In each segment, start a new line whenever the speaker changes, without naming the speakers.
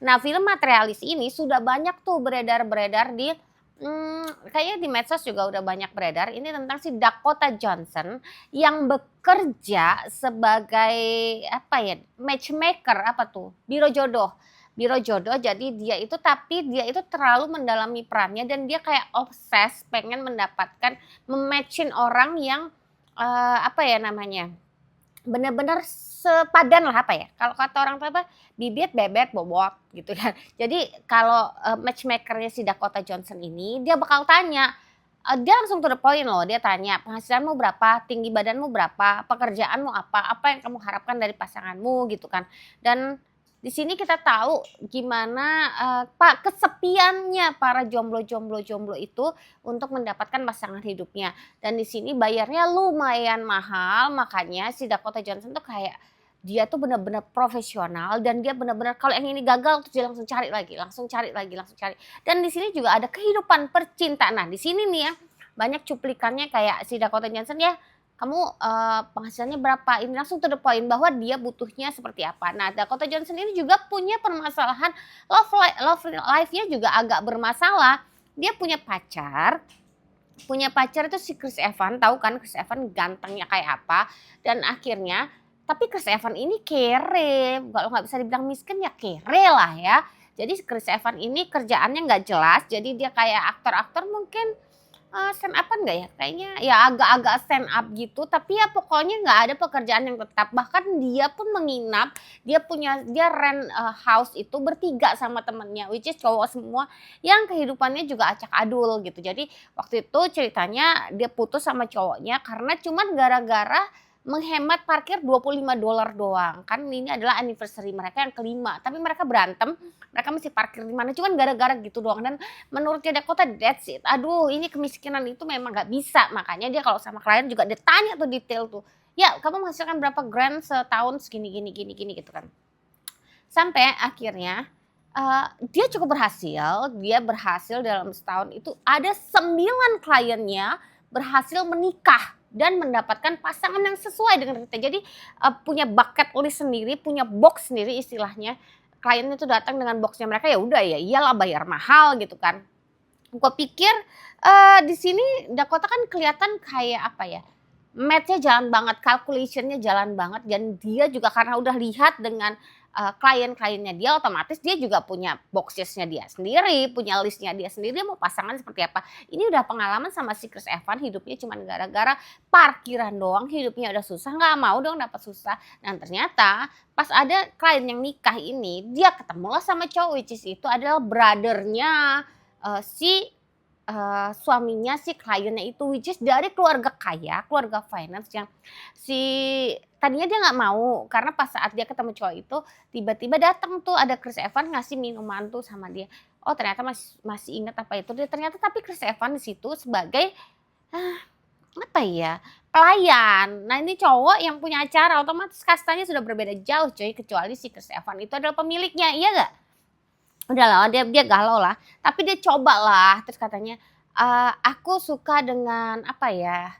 Nah, film materialis ini sudah banyak tuh beredar-beredar di kayaknya di medsos juga udah banyak beredar, ini tentang si Dakota Johnson yang bekerja sebagai apa ya, matchmaker apa tuh, biro jodoh. Biro jodoh jadi dia itu tapi dia itu terlalu mendalami perannya dan dia kayak obses pengen mendapatkan orang yang, apa ya namanya, bener-bener sepadan lah apa ya, kalau kata orang tua apa, bibit, bebet, bobot gitu kan. Jadi kalau, matchmaker-nya si Dakota Johnson ini dia bakal tanya, dia langsung to the point loh, dia tanya, "Penghasilanmu berapa? Tinggi badanmu berapa? Pekerjaanmu apa? Apa yang kamu harapkan dari pasanganmu?" Gitu kan. Dan di sini kita tahu gimana, kesepiannya para jomblo-jomblo itu untuk mendapatkan pasangan hidupnya. Dan di sini bayarnya lumayan mahal, makanya si Dakota Johnson tuh kayak dia tuh bener-bener profesional dan dia bener-bener kalau yang ini gagal terus dia langsung cari lagi, langsung cari lagi, langsung cari. Dan di sini juga ada kehidupan percintaan. Nah, di sini nih ya, banyak cuplikannya kayak si Dakota Johnson ya, "Kamu, penghasilannya berapa?" Ini langsung to the point bahwa dia butuhnya seperti apa. Nah, Dakota Johnson ini juga punya permasalahan love life-nya juga agak bermasalah. Dia punya pacar itu si Chris Evans, tahu kan Chris Evans gantengnya kayak apa, dan akhirnya tapi Chris Evans ini kere, kalau nggak bisa dibilang miskin ya kere lah ya. Jadi Chris Evans ini kerjaannya nggak jelas, jadi dia kayak aktor-aktor mungkin stand up-an nggak ya? Kayaknya ya agak-agak stand up gitu, tapi ya pokoknya nggak ada pekerjaan yang tetap. Bahkan dia pun menginap, dia rent, house itu bertiga sama temennya, which is cowok semua yang kehidupannya juga acak adul gitu. Jadi waktu itu ceritanya dia putus sama cowoknya karena cuman gara-gara menghemat parkir $25 doang. Kan ini adalah anniversary mereka yang kelima, tapi mereka berantem, mereka mesti parkir di mana, cuman gara-gara gitu doang dan menurut Dakota that's it. Aduh ini kemiskinan itu memang nggak bisa, makanya dia kalau sama klien juga dia tanya tuh detail tuh, "Ya kamu menghasilkan berapa grand setahun segini gini gini gini," gitu kan. Sampai akhirnya, dia cukup berhasil, dia berhasil dalam setahun itu ada 9 kliennya berhasil menikah dan mendapatkan pasangan yang sesuai dengan kita. Jadi, punya bucket list sendiri, punya box sendiri istilahnya. Kliennya itu datang dengan box-nya mereka, ya udah ya iyalah bayar mahal gitu kan. Gua pikir, di sini Dakota kan kelihatan kayak apa ya, math-nya jalan banget, calculation-nya jalan banget dan dia juga karena udah lihat dengan, klien-kliennya dia otomatis dia juga punya boxes-nya dia sendiri, punya list-nya dia sendiri, dia mau pasangan seperti apa. Ini udah pengalaman sama si Chris Evans hidupnya cuman gara-gara parkiran doang, hidupnya udah susah, nggak mau dong dapat susah. Dan ternyata pas ada klien yang nikah ini, dia ketemulah sama cowok which is itu adalah brother-nya si, suaminya si kliennya itu, which is dari keluarga kaya, keluarga finance yang si tadinya dia nggak mau, karena pas saat dia ketemu cowok itu, tiba-tiba datang tuh ada Chris Evans ngasih minuman tuh sama dia. Oh ternyata masih masih inget apa itu dia ternyata tapi Chris Evans di situ sebagai, ah, apa ya, pelayan. Nah ini cowok yang punya acara, otomatis kastanya sudah berbeda jauh cuy, kecuali si Chris Evans itu adalah pemiliknya, iya nggak? Udahlah dia dia galau lah, tapi dia cobalah terus katanya, "Aku suka dengan apa ya,"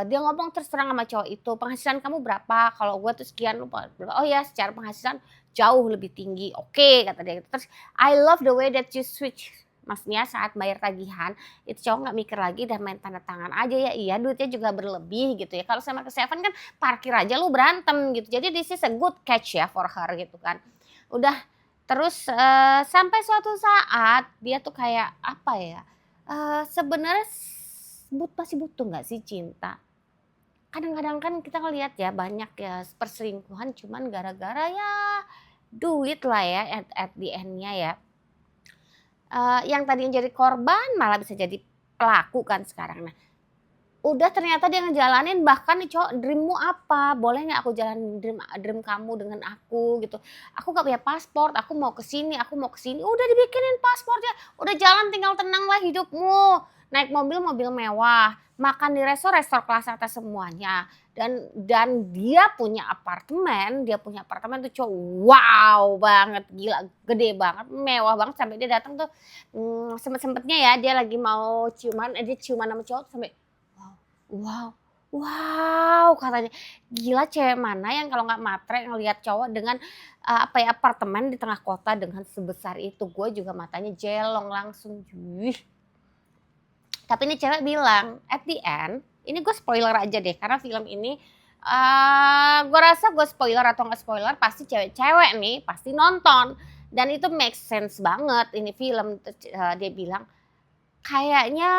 dia ngomong terus terang sama cowok itu, "Penghasilan kamu berapa? Kalau gue tuh sekian." "Oh ya secara penghasilan jauh lebih tinggi." "Oke," kata dia gitu. Terus, "I love the way that you switch." Maksudnya saat bayar tagihan, itu cowok nggak mikir lagi dan main tanda tangan aja ya, iya duitnya juga berlebih gitu ya. Kalau sama ke Seven kan parkir aja lu berantem gitu. Jadi this is a good catch ya for her gitu kan. Udah terus, sampai suatu saat dia tuh kayak apa ya, sebenarnya masih butuh nggak sih cinta? Kadang-kadang kan kita ngelihat ya banyak ya perselingkuhan cuman gara-gara ya duit lah ya at the end-nya ya. Yang tadinya jadi korban malah bisa jadi pelaku kan sekarang. Nah, udah ternyata dia ngejalanin bahkan nih cowok, "Dream-mu apa? Boleh nggak aku jalanin dream dream kamu dengan aku?" Gitu. "Aku nggak punya paspor, aku mau ke sini aku mau ke sini." Udah dibikinin paspornya, udah jalan tinggal tenanglah hidupmu. Naik mobil, mobil mewah, makan di resor kelas atas semuanya. Dan dia punya apartemen tuh cowok wow banget, gila gede banget, mewah banget sampai dia datang tuh, sempet-sempetnya ya dia lagi mau ciuman, dia ciuman sama cowok sampai wow wow, wow katanya, gila cewek mana yang kalau nggak matre ngelihat cowok dengan, apa ya, apartemen di tengah kota dengan sebesar itu. Gue juga matanya jelong langsung, wih. Tapi ini cewek bilang, at the end, ini gue spoiler aja deh karena film ini, gue rasa gue spoiler atau nggak spoiler pasti cewek-cewek nih pasti nonton dan itu make sense banget ini film, dia bilang, "Kayaknya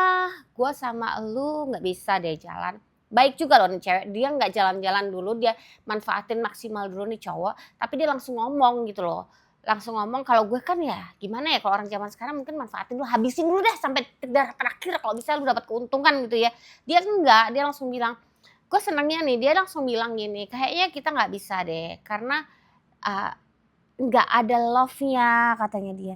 gue sama elu nggak bisa deh jalan." Baik juga loh nih cewek, dia nggak jalan-jalan dulu, dia manfaatin maksimal dulu nih cowok, tapi dia langsung ngomong gitu loh. Langsung ngomong kalau gue kan ya gimana ya kalau orang zaman sekarang mungkin manfaatin dulu, habisin dulu deh sampai darah terakhir kalau bisa lu dapat keuntungan gitu ya. Dia enggak, dia langsung bilang, gue senangnya nih dia langsung bilang gini, "Kayaknya kita nggak bisa deh karena, eee, nggak ada love-nya," katanya dia.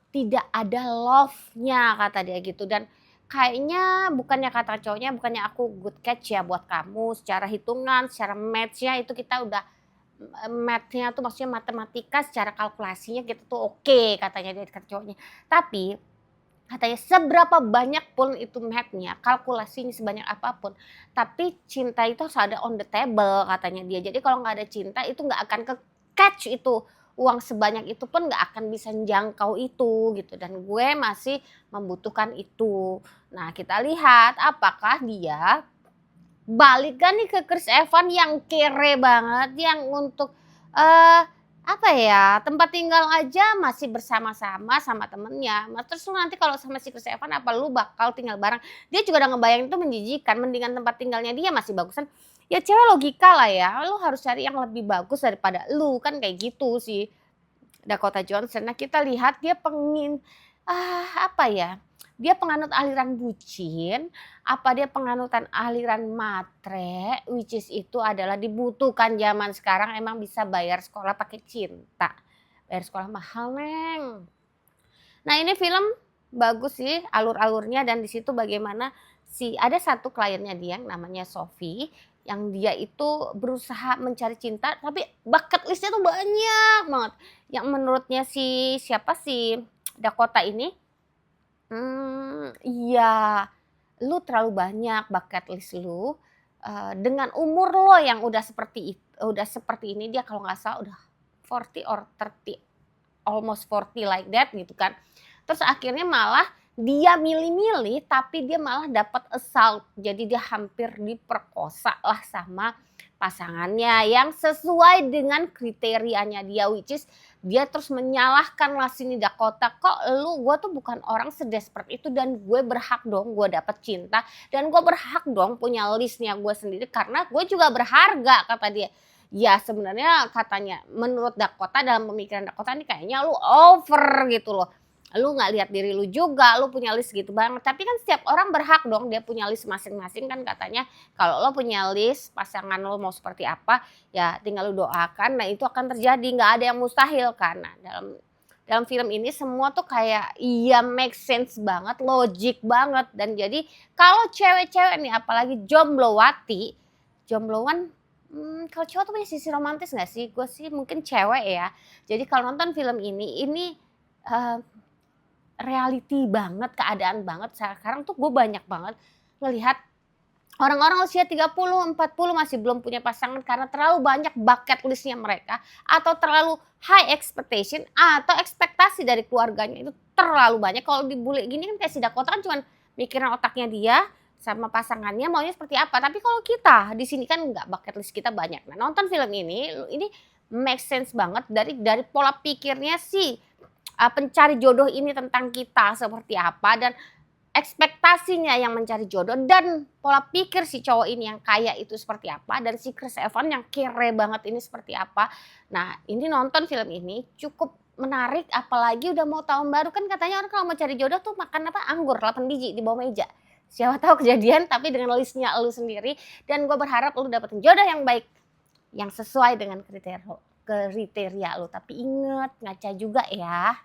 Tidak ada love-nya kata dia gitu dan kayaknya bukannya kata cowoknya, "Bukannya aku good catch ya buat kamu secara hitungan, secara maths-nya itu kita udah maths-nya tuh maksudnya matematika secara kalkulasinya kita tuh oke," katanya dia kata cowoknya. Tapi katanya seberapa banyak pun itu maths-nya, kalkulasinya sebanyak apapun, tapi cinta itu harus ada on the table katanya dia. Jadi kalau nggak ada cinta itu nggak akan ke-catch itu, uang sebanyak itu pun nggak akan bisa jangkau itu gitu dan gue masih membutuhkan itu. Nah kita lihat apakah dia balik kan nih ke Chris Evans yang kere banget, yang untuk, eee, apa ya, tempat tinggal aja masih bersama-sama sama temennya. Nah terus lu nanti kalau sama si Chris Evans apa lu bakal tinggal bareng. Dia juga udah ngebayangin itu menjijikan, mendingan tempat tinggalnya dia masih bagusan, ya cewek logika lah ya, lu harus cari yang lebih bagus daripada lu, kan kayak gitu sih. Dakota Johnson. Nah kita lihat dia pengin apa ya, dia penganut aliran bucin, apa dia penganutan aliran matre, which is itu adalah dibutuhkan zaman sekarang emang bisa bayar sekolah pakai cinta. Bayar sekolah mahal, Neng. Nah ini film bagus sih alur-alurnya dan di situ bagaimana ada satu kliennya dia yang namanya Sophie, yang dia itu berusaha mencari cinta tapi bucket list-nya tuh banyak banget. Yang menurutnya siapa sih Dakota ini, iya, lu terlalu banyak bucket list lu, dengan umur lo yang udah seperti ini dia kalau nggak salah udah 40 or 30, almost 40 like that gitu kan. Terus akhirnya malah dia milih-milih tapi dia malah dapat assault. Jadi dia hampir diperkosa lah sama pasangannya yang sesuai dengan kriterianya dia, which is dia terus menyalahkan lah sini Dakota, "Kok gue tuh bukan orang sedesperate itu dan gue berhak dong gue dapet cinta dan gue berhak dong punya listnya gue sendiri karena gue juga berharga," kata dia. Ya sebenarnya katanya menurut Dakota dalam pemikiran Dakota nih kayaknya lu over gitu loh. Lu nggak lihat diri lu juga, lu punya list gitu banget. Tapi kan setiap orang berhak dong dia punya list masing-masing kan katanya kalau lo punya list pasangan lo mau seperti apa ya tinggal lu doakan. Nah itu akan terjadi nggak ada yang mustahil kan. Nah dalam film ini semua tuh kayak iya make sense banget, logik banget dan jadi kalau cewek-cewek nih apalagi jomblowati, jombloan kalau cowok tuh punya sisi romantis nggak sih? Gue sih mungkin cewek ya. Jadi kalau nonton film ini, eee, reality banget, keadaan banget. Sekarang tuh gue banyak banget ngelihat orang-orang usia 30, 40 masih belum punya pasangan karena terlalu banyak bucket list-nya mereka atau terlalu high expectation atau ekspektasi dari keluarganya itu terlalu banyak. Kalau dibully gini kan kayak si Dakota kan cuman mikirin otaknya dia sama pasangannya maunya seperti apa. Tapi kalau kita di sini kan enggak, bucket list kita banyak. Nah, nonton film ini make sense banget dari pola pikirnya si pencari jodoh ini tentang kita seperti apa dan ekspektasinya yang mencari jodoh dan pola pikir si cowok ini yang kaya itu seperti apa dan si Chris Evans yang kere banget ini seperti apa. Nah ini nonton film ini cukup menarik apalagi udah mau tahun baru kan katanya orang kalau mau cari jodoh tuh makan apa anggur 8 biji di bawah meja. Siapa tahu kejadian tapi dengan listnya lu sendiri dan gue berharap lu dapetin jodoh yang baik yang sesuai dengan kriteria lu. Tapi inget ngaca juga ya.